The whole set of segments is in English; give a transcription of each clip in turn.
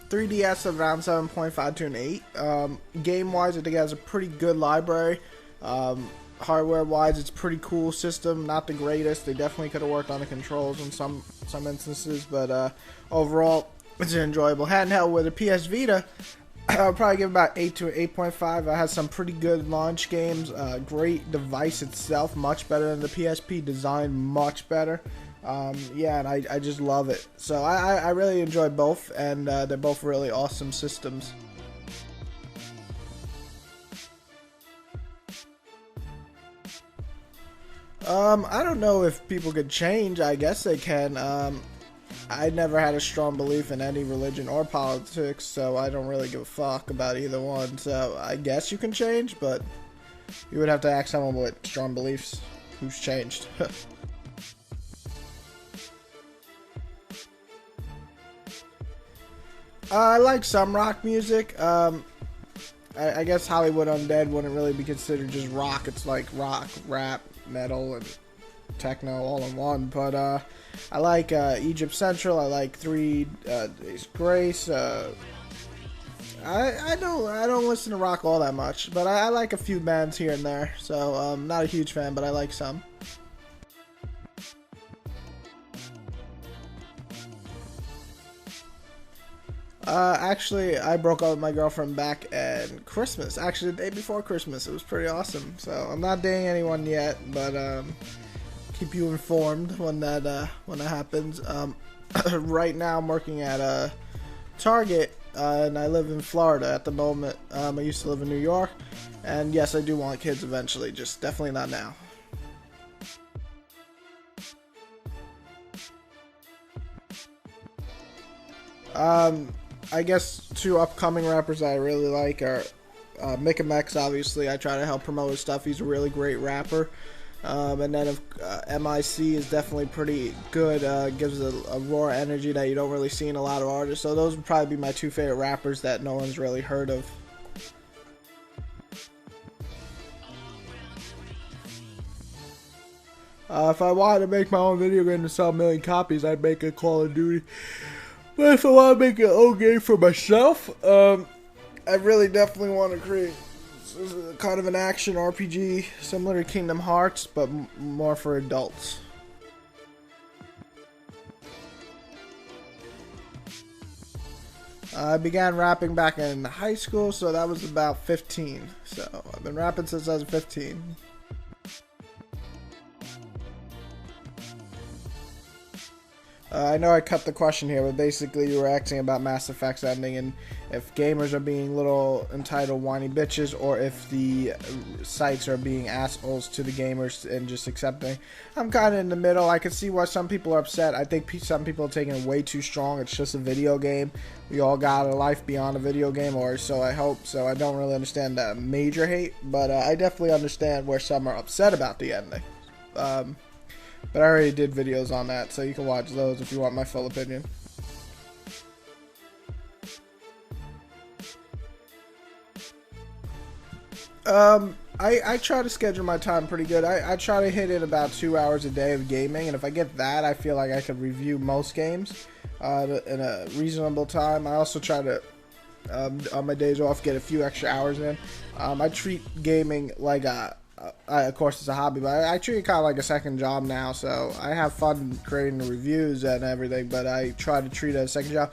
3DS around 7.5 to an 8. Game wise, I think it has a pretty good library. Hardware wise, it's a pretty cool system. Not the greatest. They definitely could have worked on the controls in some instances, but overall, it's an enjoyable handheld. With a PS Vita, I'll probably give about 8 to 8.5. It has some pretty good launch games. Great device itself, much better than the PSP. Design much better. Yeah, and I just love it. So I really enjoy both, and they're both really awesome systems. I don't know if people could change. I guess they can. I never had a strong belief in any religion or politics, so I don't really give a fuck about either one. So I guess you can change, but you would have to ask someone with strong beliefs who's changed. I like some rock music. I guess Hollywood Undead wouldn't really be considered just rock. It's like rock, rap, metal, and techno all in one. But I like Egypt Central. I like 3 Days Grace. I don't listen to rock all that much, but I like a few bands here and there. So not a huge fan, but I like some. Actually, I broke up with my girlfriend back at Christmas. Actually, the day before Christmas. It was pretty awesome. So I'm not dating anyone yet, but keep you informed when that happens. Right now, I'm working at Target, and I live in Florida at the moment. I used to live in New York, and yes, I do want kids eventually. Just definitely not now. I guess 2 upcoming rappers I really like are Mika Mex. Obviously, I try to help promote his stuff. He's a really great rapper. And then if MIC is definitely pretty good. Gives a raw energy that you don't really see in a lot of artists. So those would probably be my 2 favorite rappers that no one's really heard of. If I wanted to make my own video game to sell 1,000,000 copies, I'd make a Call of Duty. But if I want to make an own game for myself, I really definitely want to create kind of an action RPG similar to Kingdom Hearts, but more for adults. I began rapping back in high school, so that was about 15. So I've been rapping since I was 15. I know I cut the question here, but basically you were asking about Mass Effect's ending and if gamers are being little entitled whiny bitches or if the sites are being assholes to the gamers and just accepting. I'm kind of in the middle. I can see why some people are upset. I think some people are taking it way too strong. It's just a video game. We all got a life beyond a video game, or so I hope. So I don't really understand that major hate, but I definitely understand where some are upset about the ending. But I already did videos on that, so you can watch those if you want my full opinion. I try to schedule my time pretty good. I try to hit in about 2 hours a day of gaming, and if I get that, I feel like I could review most games in a reasonable time. I also try to, on my days off, get a few extra hours in. I treat gaming like of course it's a hobby, but I treat it kind of like a second job now, so I have fun creating the reviews and everything, but I try to treat it as a second job.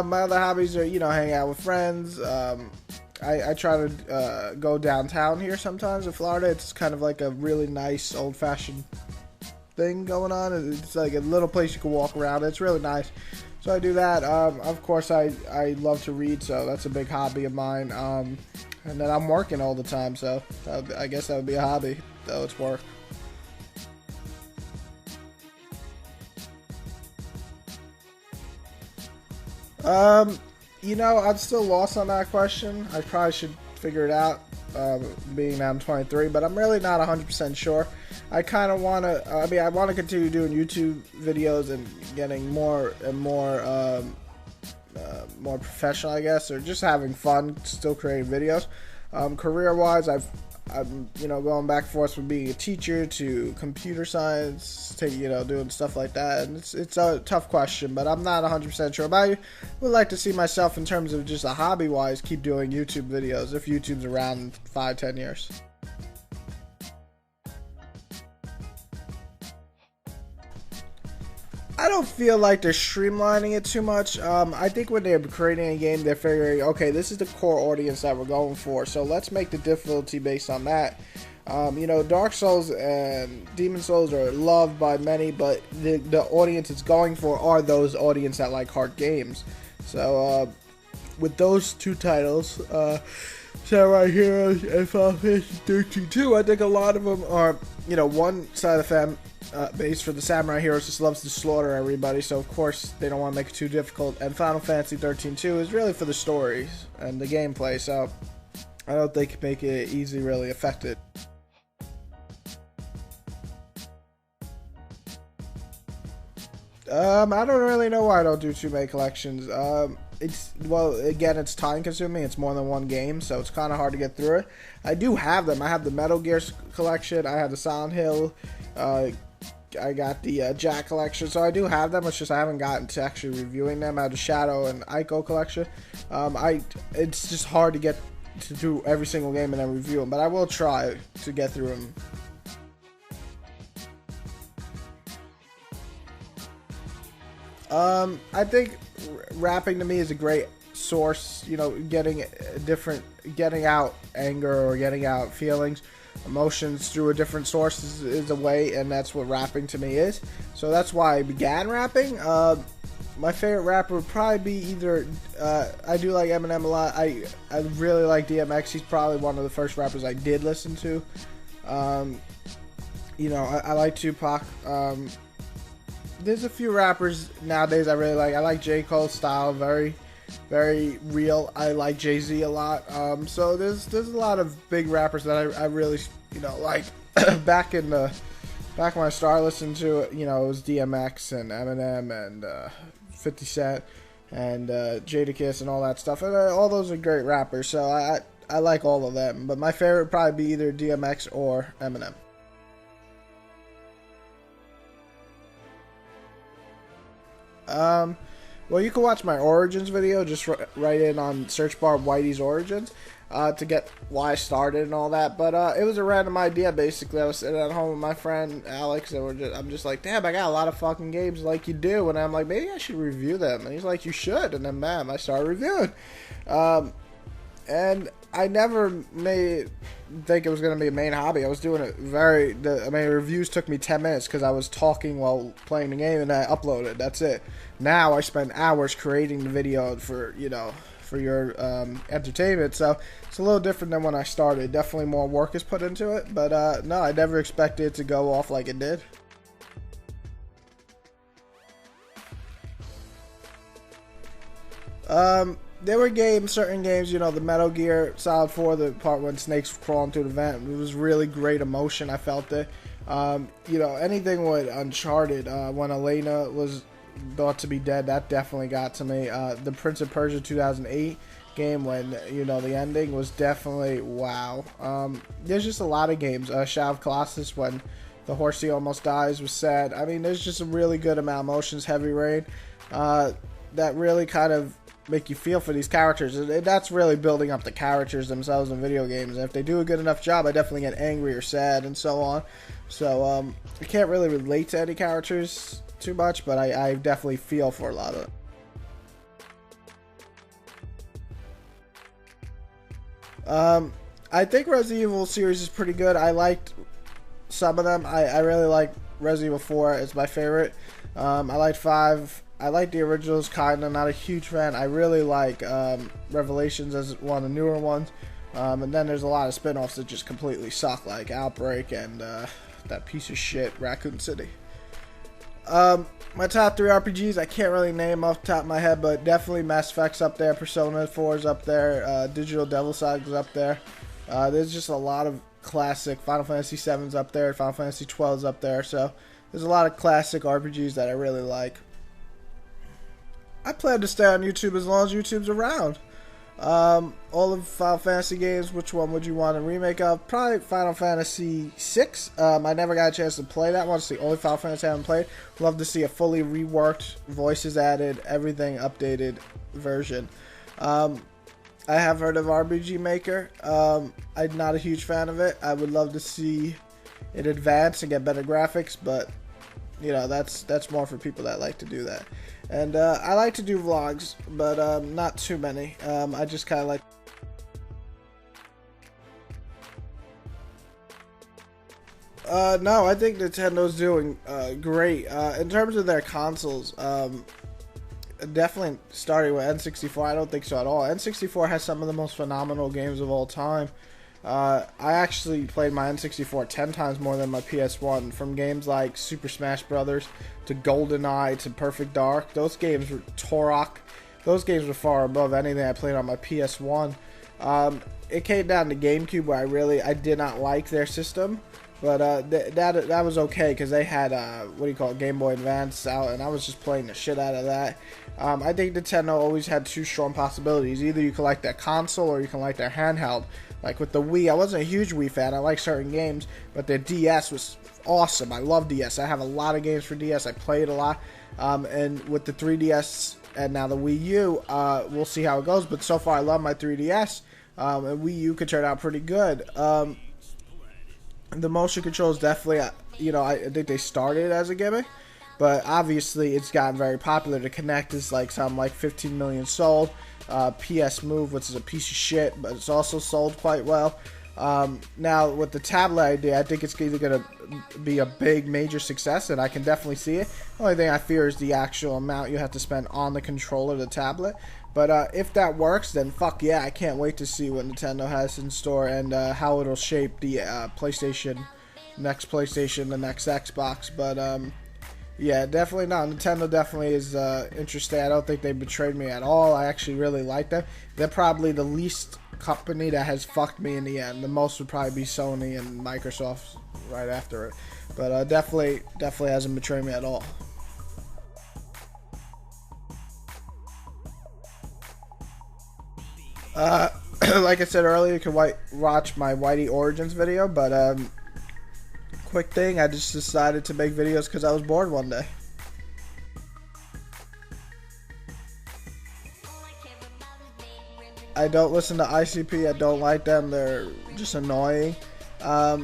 My other hobbies are, hang out with friends. I try to go downtown here sometimes in Florida. It's kind of like a really nice old-fashioned thing going on. It's like a little place you can walk around. It's really nice. So I do that. Of course, I love to read, so that's a big hobby of mine. And then I'm working all the time, so I guess that would be a hobby, though it's work. I'm still lost on that question. I probably should figure it out, being that I'm 23, but I'm really not 100% sure. I kind of want to, I want to continue doing YouTube videos and getting more and more professional, I guess, or just having fun, still creating videos. Career-wise, I'm going back and forth from being a teacher to computer science to doing stuff like that, and it's a tough question, but I'm not 100% sure. But I would like to see myself in terms of just a hobby wise keep doing YouTube videos if YouTube's around in 5-10 years. I don't feel like they're streamlining it too much. I think when they're creating a game, they're figuring, okay, this is the core audience that we're going for, so let's make the difficulty based on that. Dark Souls and Demon Souls are loved by many, but the audience it's going for are those audience that like hard games. So, with those two titles, Samurai Heroes and Final Fantasy 13-2, I think a lot of them are, one side of the fan base for the Samurai Heroes just loves to slaughter everybody, so of course they don't want to make it too difficult, and Final Fantasy 13-2 is really for the stories and the gameplay, so I don't think make it easy really affected. I don't really know why I don't do too many collections. It's time consuming. It's more than one game, so it's kind of hard to get through it. I do have them. I have the Metal Gear collection. I have the Silent Hill. I got the Jack collection, so I do have them. It's just I haven't gotten to actually reviewing them. I have the Shadow and Ico collection. It's just hard to get to do every single game and then review them, but I will try to get through them. I think rapping to me is a great source, getting out anger or getting out feelings, emotions through a different source is a way, and that's what rapping to me is. So that's why I began rapping. My favorite rapper would probably be either, I do like Eminem a lot. I really like DMX. He's probably one of the first rappers I did listen to. I like Tupac. There's a few rappers nowadays I really like. I like J. Cole's style, very, very real. I like Jay-Z a lot. So there's a lot of big rappers that I really like. back when I started listening to it, it was DMX and Eminem and 50 Cent and Jadakiss and all that stuff. And all those are great rappers. So I like all of them. But my favorite would probably be either DMX or Eminem. Well, you can watch my Origins video. Just write in on search bar Whitey's Origins to get why I started and all that. But it was a random idea, basically. I was sitting at home with my friend Alex, and I'm just like, damn, I got a lot of fucking games like you do. And I'm like, maybe I should review them. And he's like, you should. And then, bam, I started reviewing. And I never think it was going to be a main hobby. I was doing it reviews took me 10 minutes because I was talking while playing the game, and I uploaded. That's it. Now I spend hours creating the video for your entertainment. So it's a little different than when I started. Definitely more work is put into it. But no, I never expected it to go off like it did. There were certain games, the Metal Gear Solid 4, the part when Snake's crawling through the vent, it was really great emotion. I felt it. Anything with Uncharted, when Elena was thought to be dead, that definitely got to me. The Prince of Persia 2008 game, when, the ending was definitely wow. There's just a lot of games. Shadow of Colossus, when the horsey almost dies, was sad. I mean, there's just a really good amount of emotions. Heavy Rain, that really kind of make you feel for these characters. That's really building up the characters themselves in video games, and if they do a good enough job, I definitely get angry or sad and so on. So I can't really relate to any characters too much, but I definitely feel for a lot of them. I think Resident Evil series is pretty good. I liked some of them. I really like Resident Evil 4. It's my favorite. I liked 5. I like the originals, kinda. Not a huge fan. I really like Revelations as one of the newer ones. And then there's a lot of spin-offs that just completely suck, like Outbreak and that piece of shit, Raccoon City. My top 3 RPGs, I can't really name off the top of my head, but definitely Mass Effect's up there, Persona 4 is up there, Digital Devil Saga's up there. There's just a lot of classic. Final Fantasy 7's up there, Final Fantasy 12's up there, so there's a lot of classic RPGs that I really like. I plan to stay on YouTube as long as YouTube's around. All of Final Fantasy games, which one would you want a remake of? Probably Final Fantasy VI. I never got a chance to play that one. It's the only Final Fantasy I haven't played. Love to see a fully reworked, voices added, everything updated version. I have heard of RPG Maker. I'm not a huge fan of it. I would love to see it advance and get better graphics, but you know, that's more for people that like to do that. And I like to do vlogs, but not too many. I just kind of like... No, I think Nintendo's doing great. In terms of their consoles, definitely starting with N64, I don't think so at all. N64 has some of the most phenomenal games of all time. I actually played my N64 10 times more than my PS1, from games like Super Smash Brothers to GoldenEye to Perfect Dark. Those games were Turok. Those games were far above anything I played on my PS1. It came down to GameCube where I did not like their system, but that was okay because they had what do you call it, Game Boy Advance out, and I was just playing the shit out of that. I think Nintendo always had two strong possibilities. Either you can like their console or you can like their handheld. Like with the Wii, I wasn't a huge Wii fan. I like certain games, but their DS was awesome. I love DS. I have a lot of games for DS. I played a lot. And with the 3DS and now the Wii U, we'll see how it goes. But so far, I love my 3DS. And Wii U could turn out pretty good. The motion controls definitely, I think they started as a gimmick. But obviously, it's gotten very popular. The Kinect is like 15 million sold. PS Move, which is a piece of shit, but it's also sold quite well. Now, with the tablet idea, I think it's either going to be a big, major success, and I can definitely see it. The only thing I fear is the actual amount you have to spend on the controller of the tablet. But if that works, then fuck yeah, I can't wait to see what Nintendo has in store and how it'll shape the next PlayStation, the next Xbox. But yeah, definitely not. Nintendo definitely is interesting. I don't think they betrayed me at all. I actually really like them. They're probably the least company that has fucked me in the end. The most would probably be Sony and Microsoft right after it. But definitely hasn't betrayed me at all. Like I said earlier, you can watch my Whitey Origins video, but quick thing, I just decided to make videos because I was bored one day. I don't listen to ICP. I don't like them. They're just annoying. I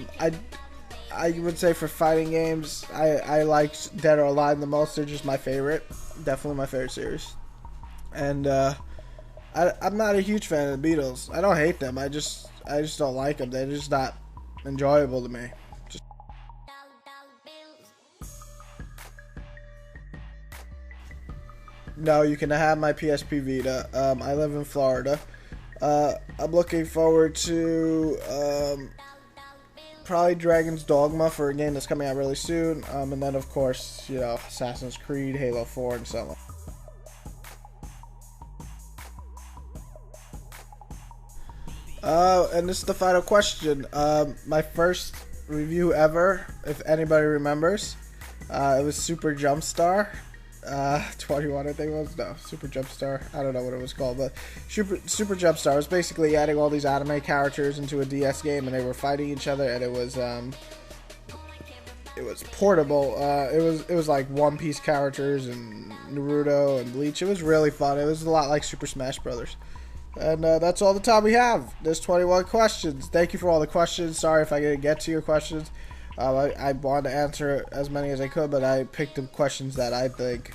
would say for fighting games, I like Dead or Alive the most. They're just my favorite. Definitely my favorite series. And I'm not a huge fan of the Beatles. I don't hate them. I just don't like them. They're just not enjoyable to me. No, you can have my PSP Vita. I live in Florida. I'm looking forward to probably Dragon's Dogma for a game that's coming out really soon. And then, of course, Assassin's Creed, Halo 4, and so on. And this is the final question. My first review ever, if anybody remembers, it was Super Jumpstar. 21 I think it was. No, Super Jumpstar. I don't know what it was called, but Super Jumpstar was basically adding all these anime characters into a DS game, and they were fighting each other, and it was portable. It was like One Piece characters and Naruto and Bleach. It was really fun. It was a lot like Super Smash Brothers. And that's all the time we have. There's 21 questions. Thank you for all the questions. Sorry if I didn't get to your questions. I wanted to answer as many as I could, but I picked the questions that I think,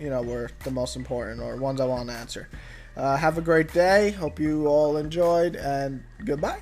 were the most important or ones I want to answer. Have a great day. Hope you all enjoyed, and goodbye.